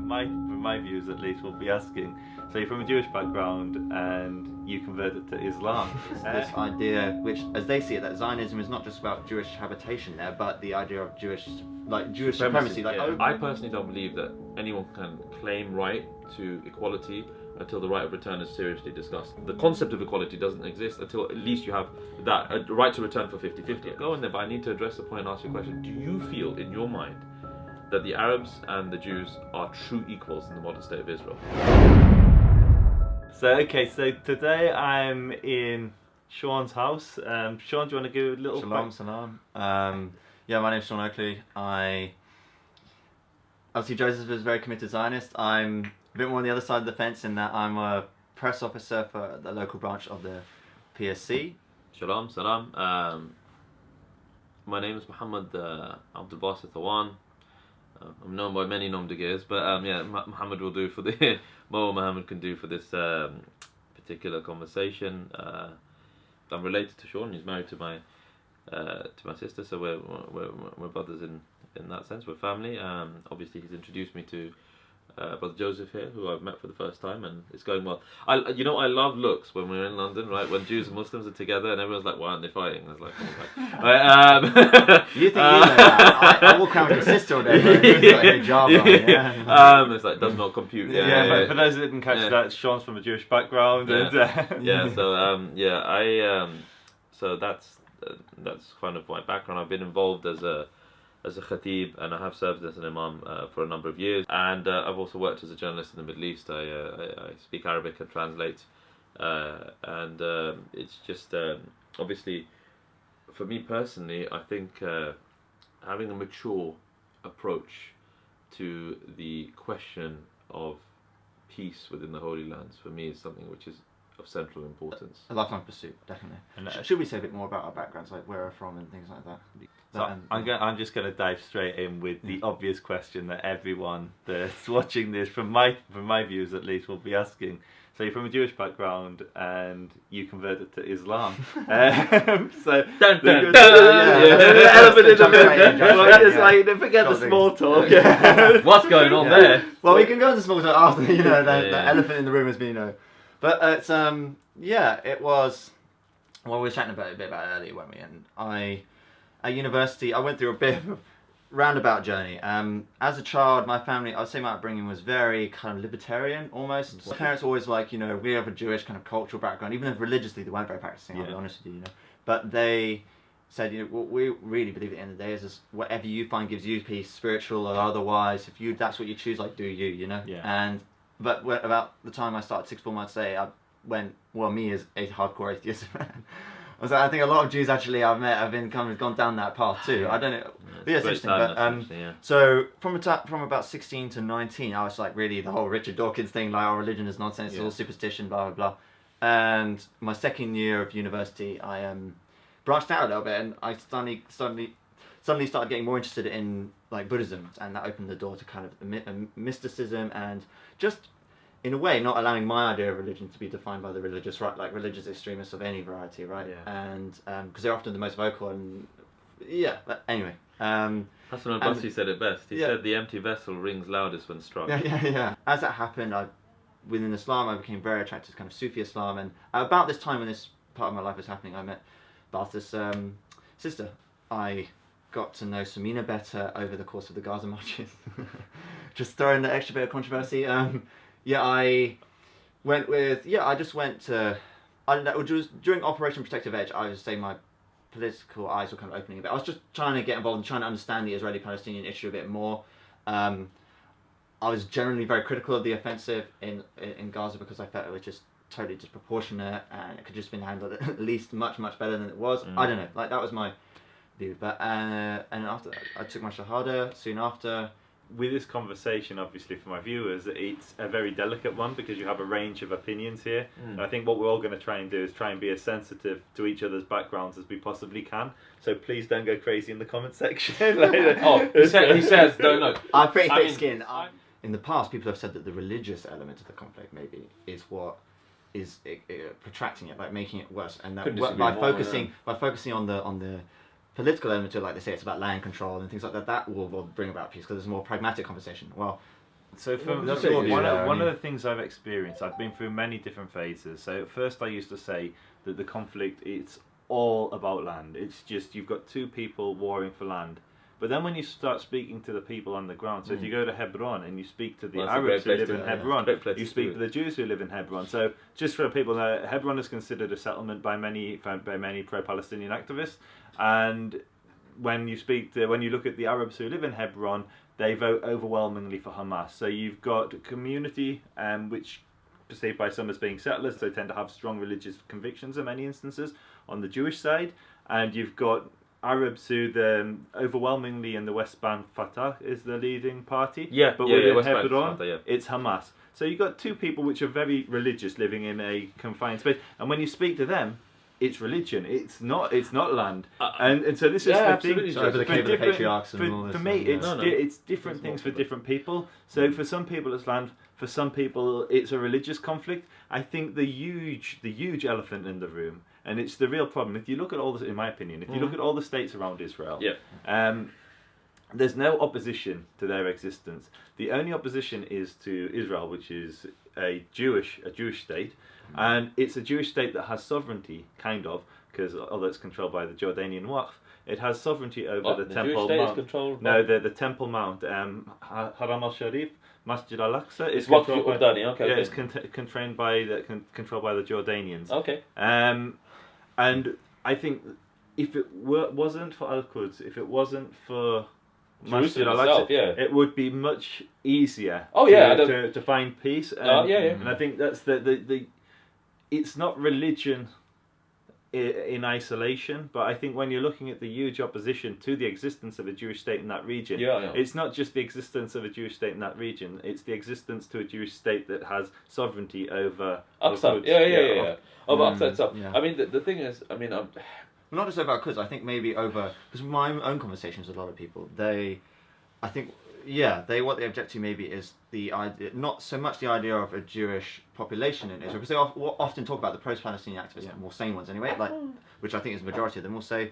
from my views at least, will be asking, so you're from a Jewish background and you converted to Islam. It's this idea, which, as they see it, that Zionism is not just about Jewish habitation there, but the idea of Jewish supremacy. I personally don't believe that anyone can claim right to equality until the right of return is seriously discussed. The concept of equality doesn't exist until at least you have that a right to return for 50-50. Go on there, but I need to address the point and ask you a question. Do you feel in your mind that the Arabs and the Jews are true equals in the modern state of Israel? So today I'm in Sean's house. Sean, do you want to give a little... Salam. Yeah, my name's Sean Oakley. Obviously Joseph is a very committed Zionist. I'm a bit more on the other side of the fence in that I'm a press officer for the local branch of the PSC. Salam. My name is Mohammed Basith Awan. I'm known by many nom de guerres, but Mohammed will do for the Mohammed can do for this particular conversation. I'm related to Sean. He's married to my sister, so we're brothers in that sense. We're family. Obviously, he's introduced me to Brother Joseph here, who I've met for the first time, and it's going well. I love looks when we're in London, right? When Jews and Muslims are together, and everyone's like, "Why aren't they fighting?" I was like, "Oh my." You think you know that? I walk around with your sister all day. It's like, it's like does not compute. But for those that didn't catch that, Sean's from a Jewish background, So that's kind of my background. I've been involved as a khatib, and I have served as an imam for a number of years, and I've also worked as a journalist in the Middle East. I speak Arabic and translate, and it's just obviously for me personally, I think having a mature approach to the question of peace within the Holy Lands for me is something which is of central importance. A lifelong pursuit, definitely. And should we say a bit more about our backgrounds, like where we're from and things like that? I'm just going to dive straight in with the obvious question that everyone that's watching this, from my views at least, will be asking. So you're from a Jewish background and you converted to Islam. Elephant in the room. Forget the small talk. What's going on there? Well, we can go into small talk after. The elephant in the room has been But it's it was. Well, we were chatting about it a bit about earlier, weren't we? At university, I went through a bit of a roundabout journey. As a child, my family, I'd say my upbringing was very kind of libertarian, almost. My parents were always like, we have a Jewish kind of cultural background, even if religiously they weren't very practicing, I'll be honest with you, But they said, what we really believe at the end of the day is whatever you find gives you peace, spiritual or otherwise, if that's what you choose, like, do you, But about the time I started sixth form, I'd say I went, me as a hardcore atheist, I think a lot of Jews actually I've met have been kind of gone down that path too. I don't know. Yeah, it's interesting. So from about 16 to 19, I was like really the whole Richard Dawkins thing, like our religion is nonsense, it's all superstition, blah blah blah. And my second year of university, I branched out a little bit, and I suddenly started getting more interested in like Buddhism, and that opened the door to kind of mysticism and just, in a way, not allowing my idea of religion to be defined by the religious right, like religious extremists of any variety, right? And because they're often the most vocal, and but anyway. Hassan al-Basri said it best. He said the empty vessel rings loudest when struck. Yeah. As that happened, within Islam, I became very attracted to kind of Sufi Islam, and about this time when this part of my life was happening, I met Basith's sister. I got to know Samina better over the course of the Gaza marches. Just throwing the extra bit of controversy. I just went to, during Operation Protective Edge, I would say my political eyes were kind of opening a bit. I was just trying to get involved and trying to understand the Israeli-Palestinian issue a bit more. I was generally very critical of the offensive in Gaza because I felt it was just totally disproportionate and it could just been handled at least much, much better than it was. I don't know, like that was my view. But and after that, I took my Shahada soon after. With this conversation, obviously for my viewers, it's a very delicate one because you have a range of opinions here. And I think what we're all going to try and do is try and be as sensitive to each other's backgrounds as we possibly can. So please don't go crazy in the comment section. He says, don't know. I'm pretty thick skinned. In the past, people have said that the religious element of the conflict maybe is what is protracting it, like making it worse, and that by focusing on the political element to it, like they say, it's about land control and things like that, that will bring about peace because there's a more pragmatic conversation. Well, So for That's so what one of the things I've experienced, I've been through many different phases. So at first I used to say that the conflict, it's all about land. It's just you've got two people warring for land. But then when you start speaking to the people on the ground, so if you go to Hebron and you speak to the Arabs who live in Hebron, you speak to the Jews who live in Hebron. So just for people, Hebron is considered a settlement by many pro-Palestinian activists. And when you look at the Arabs who live in Hebron, they vote overwhelmingly for Hamas. So you've got a community which perceived by some as being settlers, so tend to have strong religious convictions in many instances on the Jewish side, and you've got Arabs who overwhelmingly in the West Bank Fatah is the leading party. But within Hebron, it's Hamas. So you've got two people which are very religious living in a confined space, and when you speak to them, it's religion. It's not land. And so this is the thing. So over the cave of the patriarchs and all this. For me, it's different things for different people. So for some people it's land. For some people it's a religious conflict. I think the huge elephant in the room, and it's the real problem. If you look at all this, in my opinion, if you look at all the states around Israel, there's no opposition to their existence. The only opposition is to Israel, which is a Jewish state. And it's a Jewish state that has sovereignty, kind of, because although it's controlled by the Jordanian Waqf, it has sovereignty over the Temple Mount. The Temple Mount, Haram al-Sharif, Masjid al-Aqsa, is controlled by the Jordanians. Okay. And I think if it wasn't for Al-Quds, if it wasn't for Masjid al-Aqsa, it would be much easier to find peace. And I think that's the it's not religion in isolation, but I think when you're looking at the huge opposition to the existence of a Jewish state in that region, it's not just the existence of a Jewish state in that region, it's the existence to a Jewish state that has sovereignty over Aqsa. Aqsa itself. I mean, the thing is, I mean, not just over Quds, I think maybe over, because my own conversations with a lot of people, what they object to maybe is the idea, not so much the idea of a Jewish population in Israel, because they often talk about the pro-Palestinian activists, more sane ones anyway, which I think is the majority of them, will say,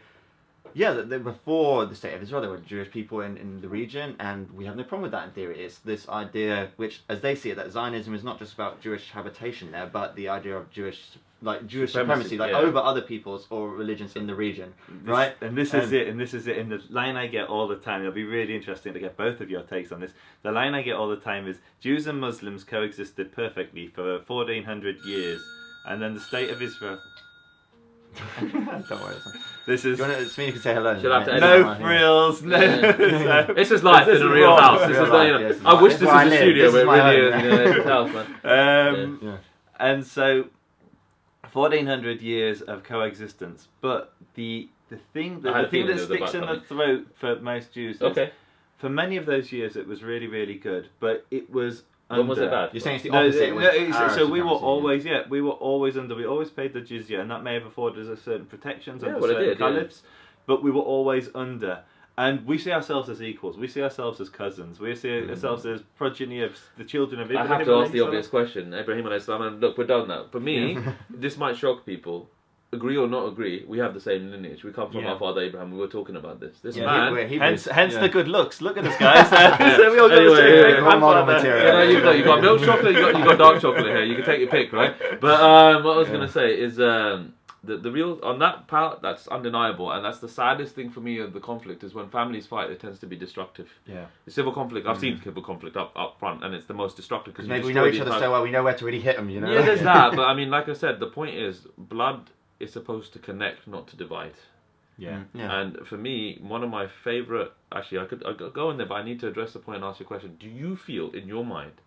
that before the state of Israel there were Jewish people in the region, and we have no problem with that in theory. It's this idea, which, as they see it, that Zionism is not just about Jewish habitation there, but the idea of Jewish supremacy, over other peoples or religions in the region, right? And this is it. And the line I get all the time, it'll be really interesting to get both of your takes on this. The line I get all the time is, Jews and Muslims coexisted perfectly for 1400 years, and then the state of Israel... Don't worry. This is... Smee can say hello. No frills, This is life in a real house. I wish this was a studio, but it really is a house, man. And so... 1400 years of coexistence, but the thing that sticks in the throat for most Jews is, for many of those years it was really, really good, but it was When was it bad? You're saying it's the opposite. So we were always under. We always paid the jizya, and that may have afforded us certain protections under certain caliphs, but we were always under. And we see ourselves as equals. We see ourselves as cousins. We see ourselves as progeny of the children of Ibrahim. I have to ask the obvious question. Ibrahim alayhi salam, and look, we're done now. For me, this might shock people. Agree or not agree, we have the same lineage. We come from our father Abraham. We were talking about this. This man, hence the good looks. Look at us, guys. So we all got the same grandfather material. You've got milk chocolate. You've got dark chocolate here. You can take your pick, right? But what I was going to say is. The real, on that part, that's undeniable, and that's the saddest thing for me of the conflict, is when families fight, it tends to be destructive. The civil conflict, I've seen civil conflict up front, and it's the most destructive, because maybe we know each other so well, we know where to really hit them, you know? Yeah, there's that, but I mean, like I said, the point is, blood is supposed to connect, not to divide. And for me, one of my favourite, actually, I could go in there, but I need to address the point and ask you a question. Do you feel, in your mind,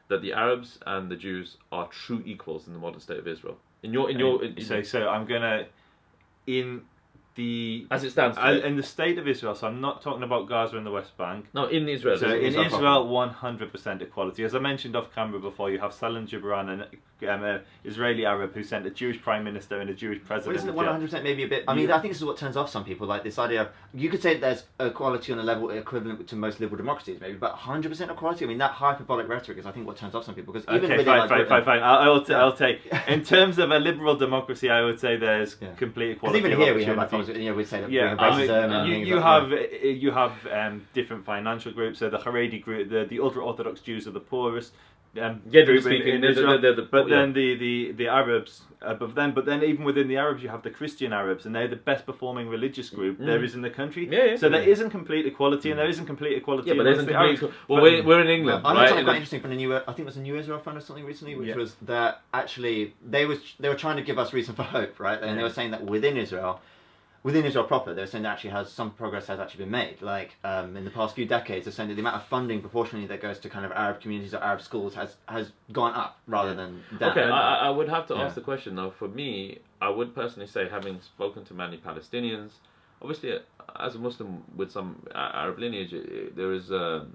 that the Arabs and the Jews are true equals in the modern state of Israel? So I'm gonna, as it stands today. In the state of Israel. So I'm not talking about Gaza and the West Bank. No, in Israel. So in Israel, 100% equality. As I mentioned off camera before, you have Salim Gibran and Israeli Arab who sent a Jewish prime minister and a Jewish Well, president. isn't it 100% maybe a bit? I mean, I think this is what turns off some people. Like this idea of you could say that there's equality on a level equivalent to most liberal democracies, maybe, but 100% equality. I mean, that hyperbolic rhetoric is, I think, what turns off some people. Because even fine. I'll take. In terms of a liberal democracy, I would say there's complete equality. Because even here we have, like, we'd say that we have racism. You have different financial groups. So the Haredi group, the ultra orthodox Jews are the poorest. Generally speaking, but then the Arabs above them. But then even within the Arabs, you have the Christian Arabs, and they're the best performing religious group there is in the country. So there isn't complete equality, and there isn't complete equality. Yeah, but there isn't complete. Well, we're in England. I heard something quite interesting from the new. I think it was a New Israel Fund or something recently, which was that actually they were trying to give us reason for hope, right? And they were saying that within Israel proper, they're saying that actually some progress has actually been made. Like in the past few decades, they're saying that the amount of funding proportionally that goes to kind of Arab communities or Arab schools has gone up rather than down. Okay, I would have to ask the question though. For me, I would personally say, having spoken to many Palestinians, obviously as a Muslim with some Arab lineage, there is a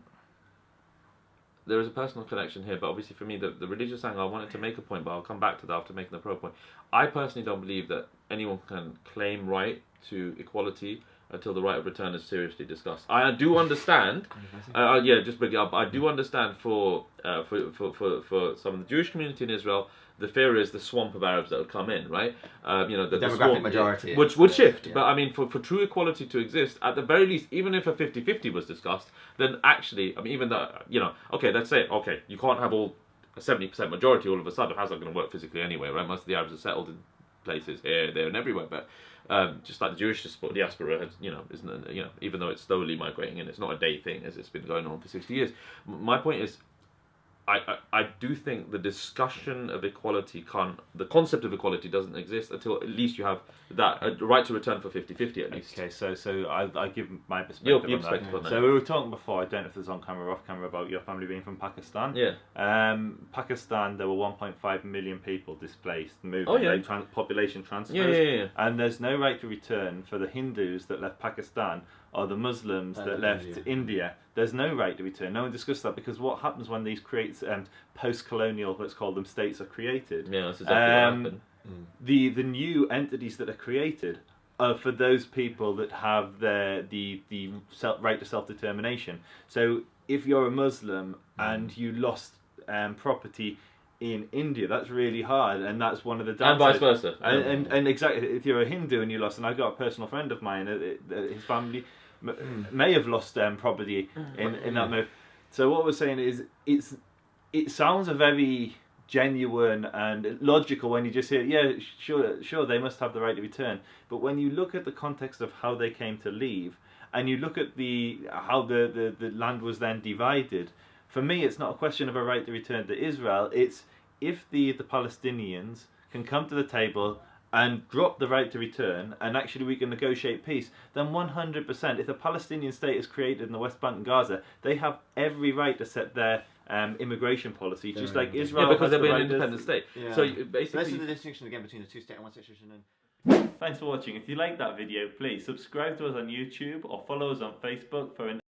personal connection here. But obviously for me, the religious angle, I wanted to make a point, but I'll come back to that after making the pro point. I personally don't believe that anyone can claim right to equality until the right of return is seriously discussed. I do understand. Just bring it up. I do understand for some of the Jewish community in Israel, the fear is the swamp of Arabs that would come in, right? The demographic swamp, majority, which would shift. Yeah. But I mean, for true equality to exist, at the very least, even if a 50-50 was discussed, then actually, I mean, even though let's say, you can't have a 70% majority all of a sudden. How's that going to work physically anyway, right? Most of the Arabs are settled in places here, there, and everywhere, but just like the Jewish diaspora has, isn't, even though it's slowly migrating in, it's not a day thing as it's been going on for 60 years. My point is, I do think the discussion of equality the concept of equality doesn't exist until at least you have that right to return for 50-50 at least. Okay, so I'll give my perspective on that. So we were talking before, I don't know if this is on camera or off camera, about your family being from Pakistan. Yeah. Pakistan, there were 1.5 million people displaced, moved, population transfers. Yeah. And there's no right to return for the Hindus that left Pakistan or the Muslims that left India. There's no right to return. No one discussed that, because what happens when these post-colonial, let's call them, states are created? Yeah, that's exactly what happened. The new entities that are created are for those people that have the right to self-determination. So if you're a Muslim and you lost property in India, that's really hard, and that's one of the downsides. And vice versa. And exactly, if you're a Hindu and you lost, and I've got a personal friend of mine, his family may have lost property in that move. So what we're saying is, it sounds a very genuine and logical when you just hear, sure, they must have the right to return. But when you look at the context of how they came to leave, and you look at how the land was then divided, for me, it's not a question of a right to return to Israel. It's if the Palestinians can come to the table and drop the right to return, and actually we can negotiate peace, then 100%, if the Palestinian state is created in the West Bank and Gaza, they have every right to set their immigration policy, just like Israel. Yeah, because they'll be an independent state. Yeah. So basically, this is the distinction again between the two-state and one-state solution. Thanks for watching. If you like that video, please subscribe to us on YouTube or follow us on Facebook for an